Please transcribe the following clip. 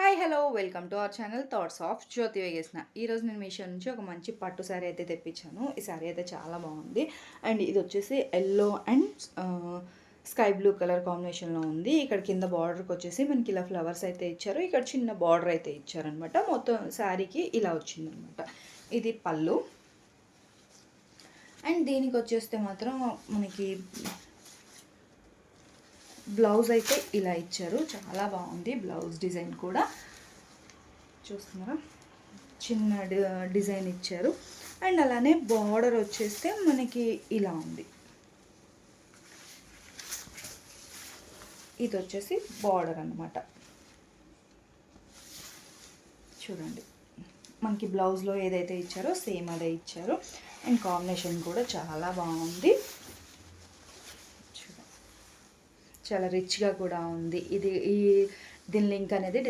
Hi hello welcome to our channel thoughts of Jyothi Vegesina. ఈరోజు నేను మీషో నుంచి ఒక మంచి పట్టు శారీ అయితే తెప్పించాను. ఈ శారీ అయితే చాలా బాగుంది. అండ్ ఇది వచ్చేసి yellow and sky blue colour కాంబినేషన్లో ఉంది. ఇక్కడ కింద బార్డర్కి వచ్చేసి మనకి ఇలా ఫ్లవర్స్ అయితే ఇచ్చారు. ఇక్కడ చిన్న బార్డర్ అయితే ఇచ్చారనమాట. మొత్తం శారీకి ఇలా వచ్చిందనమాట. ఇది పళ్ళు. అండ్ దీనికి వచ్చేస్తే మాత్రం మనకి బ్లౌజ్ అయితే ఇలా ఇచ్చారు. చాలా బాగుంది బ్లౌజ్ డిజైన్ కూడా. చూస్తున్నారా, చిన్న డిజైన్ ఇచ్చారు. అండ్ అలానే బార్డర్ వచ్చేస్తే మనకి ఇలా ఉంది. ఇది వచ్చేసి బార్డర్ అన్నమాట. చూడండి, మనకి బ్లౌజ్లో ఏదైతే ఇచ్చారో సేమ్ అదే ఇచ్చారు. అండ్ కాంబినేషన్ కూడా చాలా బాగుంది. చాలా రిచ్గా కూడా ఉంది. దీని లింక్ అనేది